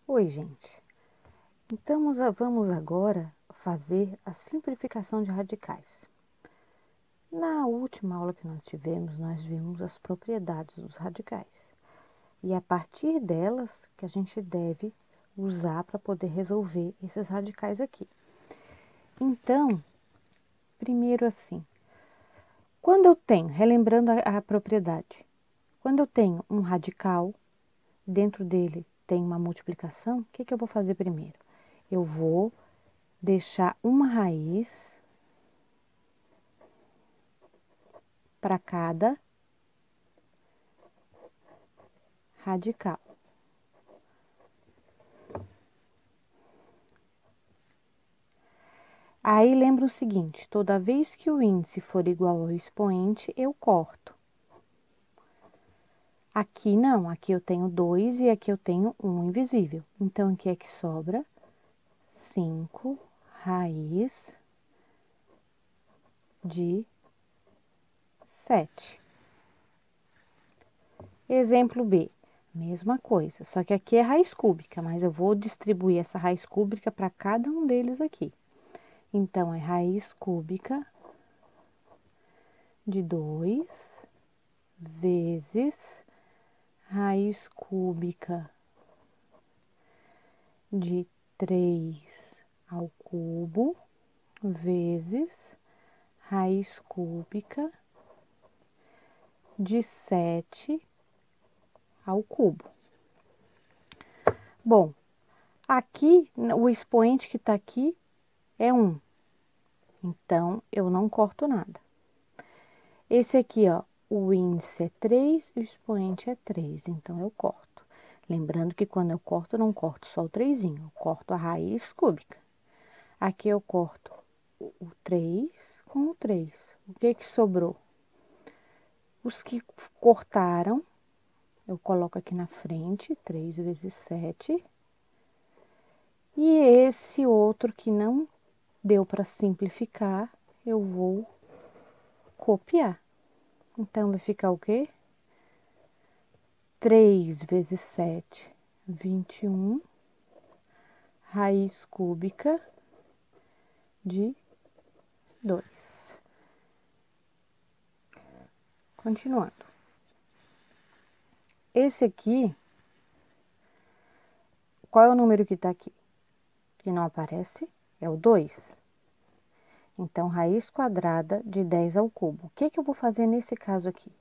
Oi, gente. Então, vamos agora fazer a simplificação de radicais. Na última aula que nós tivemos, nós vimos as propriedades dos radicais. E é a partir delas que a gente deve usar para poder resolver esses radicais aqui. Então, primeiro assim, quando eu tenho, relembrando a propriedade, quando eu tenho um radical, dentro dele tem uma multiplicação, o que eu vou fazer primeiro? Eu vou deixar uma raiz para cada radical. Aí lembra o seguinte, toda vez que o índice for igual ao expoente, eu corto. Aqui não, aqui eu tenho 2 e aqui eu tenho 1 invisível. Então, o que é que sobra? 5 raiz de 7. Exemplo B, mesma coisa, só que aqui é raiz cúbica, mas eu vou distribuir essa raiz cúbica para cada um deles aqui. Então, é raiz cúbica de 2 vezes raiz cúbica de 3 ao cubo vezes raiz cúbica de 7 ao cubo. Bom, aqui, o expoente que está aqui é 1, então eu não corto nada. Esse aqui, ó, o índice é 3 e o expoente é 3, então eu corto. Lembrando que quando eu corto, eu não corto só o 3, eu corto a raiz cúbica. Aqui eu corto o 3 com o 3. O que que sobrou? Os que cortaram, eu coloco aqui na frente, 3 vezes 7. E esse outro que não deu para simplificar, eu vou copiar. Então, vai ficar o quê? 3 vezes 7, 21, raiz cúbica de 2. Continuando. Esse aqui, qual é o número que está aqui? Que não aparece? É o 2. Então, raiz quadrada de 10 ao cubo. O que eu vou fazer nesse caso aqui?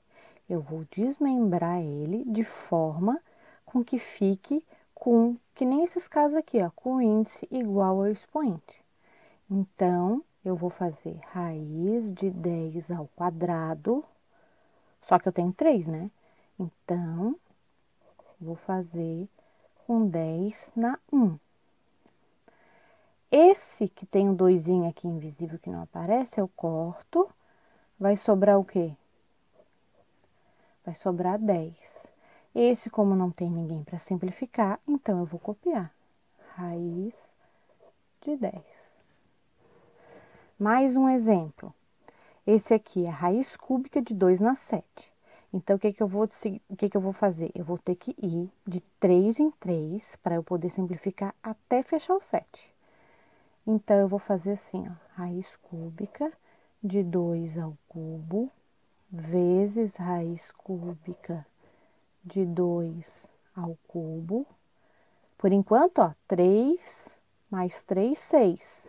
Eu vou desmembrar ele de forma com que fique com, que nem esses casos aqui, ó, com índice igual ao expoente. Então, eu vou fazer raiz de 10 ao quadrado, só que eu tenho 3, né? Então, vou fazer com 10 na 1. Esse que tem um 2 aqui invisível que não aparece, eu corto. Vai sobrar o quê? Vai sobrar 10. Esse, como não tem ninguém para simplificar, então eu vou copiar. Raiz de 10. Mais um exemplo. Esse aqui é a raiz cúbica de 2 na 7. Então, o que eu vou fazer? Eu vou ter que ir de 3 em 3 para eu poder simplificar até fechar o 7. Então, eu vou fazer assim, ó, raiz cúbica de 2 ao cubo vezes raiz cúbica de 2 ao cubo. Por enquanto, ó, 3 mais 3, 6.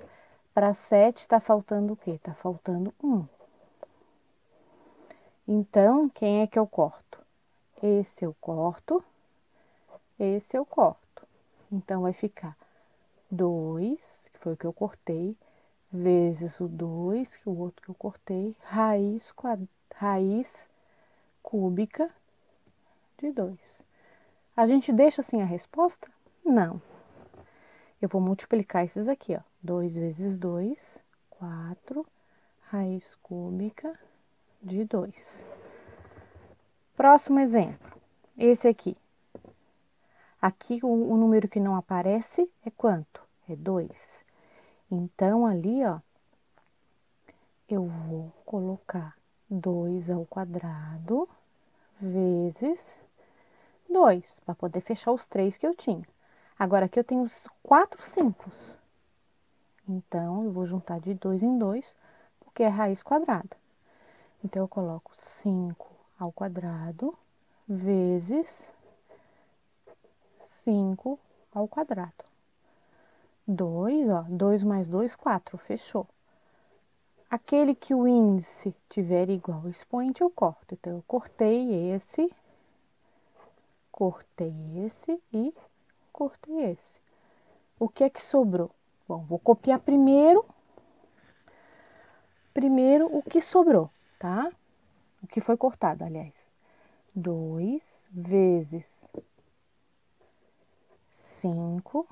Para 7, tá faltando o quê? Tá faltando 1. Então, quem é que eu corto? Esse eu corto, esse eu corto. Então, vai ficar 2, que foi o que eu cortei, vezes o 2, que é o outro que eu cortei, raiz cúbica de 2. A gente deixa assim a resposta? Não. Eu vou multiplicar esses aqui, ó. 2 vezes 2, 4, raiz cúbica de 2. Próximo exemplo, esse aqui. Aqui o número que não aparece é quanto? É 2. Então, ali, ó, eu vou colocar 2 ao quadrado vezes 2, para poder fechar os 3 que eu tinha. Agora, aqui eu tenho os 4 5. Então, eu vou juntar de 2 em 2, porque é raiz quadrada. Então, eu coloco 5 ao quadrado vezes 5 ao quadrado. 2, ó, 2 mais 2, 4, fechou. Aquele que o índice tiver igual ao expoente, eu corto. Então, eu cortei esse e cortei esse. O que é que sobrou? Bom, vou copiar primeiro o que sobrou, tá? O que foi cortado, aliás. 2 vezes 5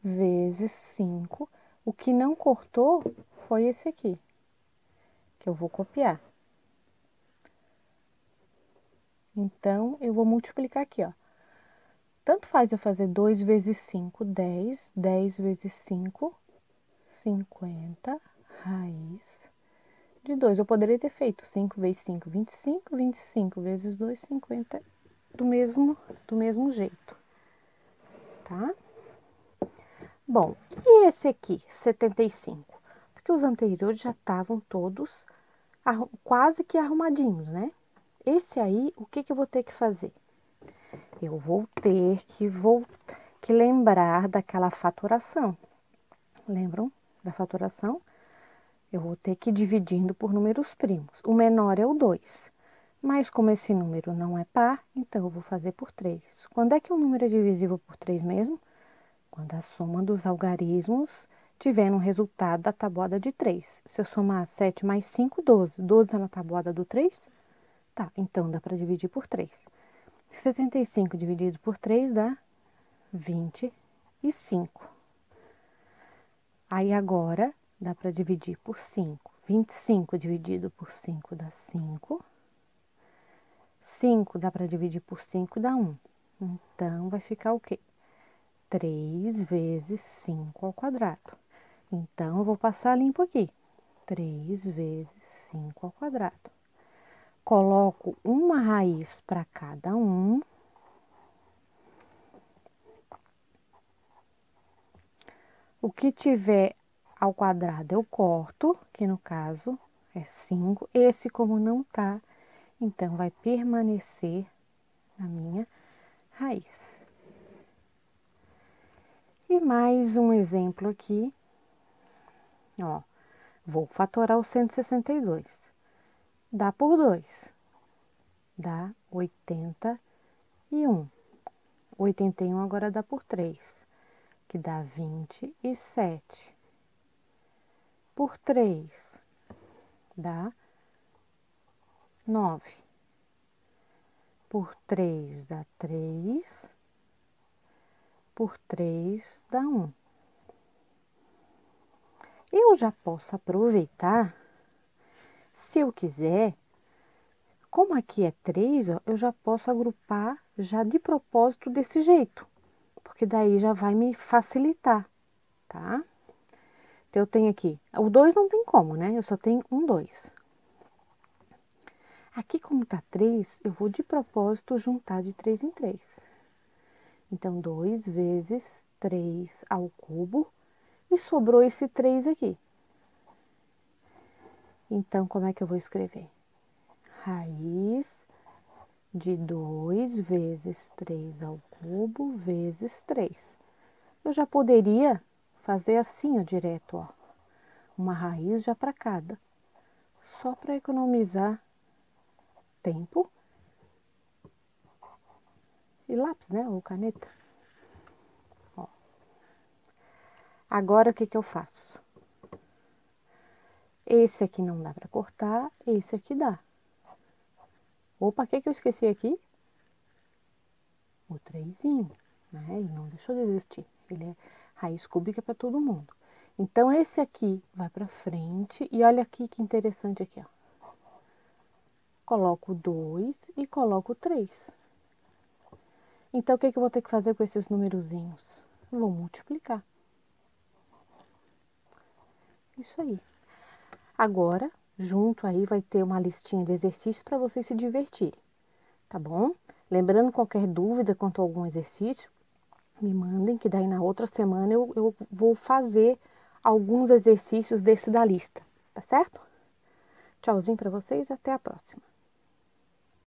vezes 5. O que não cortou foi esse aqui, que eu vou copiar. Então, eu vou multiplicar aqui, ó. Tanto faz eu fazer 2 vezes 5, 10. 10 vezes 5, 50, raiz de 2. Eu poderia ter feito 5 vezes 5, 25. 25 vezes 2, 50. Do mesmo jeito, tá? Bom, e esse aqui, 75? Porque os anteriores já estavam todos quase que arrumadinhos, né? Esse aí, o que eu vou ter que fazer? Eu vou ter que lembrar daquela fatoração. Lembram da fatoração? Eu vou ter que ir dividindo por números primos. O menor é o 2. Mas como esse número não é par, então eu vou fazer por 3. Quando é que um número é divisível por 3 mesmo? Quando a soma dos algarismos tiver um resultado da tabuada de 3. Se eu somar 7 mais 5, 12. 12 é na tabuada do 3? Tá, então dá para dividir por 3. 75 dividido por 3 dá 25. Aí agora dá para dividir por 5. 25 dividido por 5 dá 5. 5 dá para dividir por 5 dá 1. Então, vai ficar o quê? 3 vezes 5 ao quadrado. Então, eu vou passar limpo aqui. 3 vezes 5 ao quadrado. Coloco uma raiz para cada um. O que tiver ao quadrado eu corto, que no caso é 5. Esse, como não tá, então vai permanecer na minha raiz. E mais um exemplo aqui, ó, vou fatorar o 162. Dá por 2, dá 81. 81 agora dá por 3, que dá 27. Por 3, dá 9. Por 3 dá 3. Por 3 dá 1. Eu já posso aproveitar, se eu quiser, como aqui é 3, ó, eu já posso agrupar já de propósito desse jeito, porque daí já vai me facilitar, tá? Então, eu tenho aqui, o 2 não tem como, né? Eu só tenho 1, 2. Aqui, como tá 3, eu vou de propósito juntar de 3 em 3. Então, 2 vezes 3 ao cubo, e sobrou esse 3 aqui. Então, como é que eu vou escrever? Raiz de 2 vezes 3 ao cubo vezes 3. Eu já poderia fazer assim, ó, direto, ó. Uma raiz já para cada. Só para economizar tempo e lápis, né? Ou caneta. Ó. Agora, o que que eu faço? Esse aqui não dá para cortar, esse aqui dá. Opa, o que que eu esqueci aqui? O 3zinho, né? Ele não deixou de existir. Ele é raiz cúbica para todo mundo. Então, esse aqui vai para frente. E olha aqui que interessante aqui, ó. Coloco 2 e coloco 3. Então, o que que eu vou ter que fazer com esses numerozinhos? Vou multiplicar. Isso aí. Agora, junto aí vai ter uma listinha de exercícios para vocês se divertirem, tá bom? Lembrando, qualquer dúvida quanto a algum exercício, Me mandem, que daí na outra semana eu vou fazer alguns exercícios desse da lista, tá certo? Tchauzinho para vocês, até a próxima.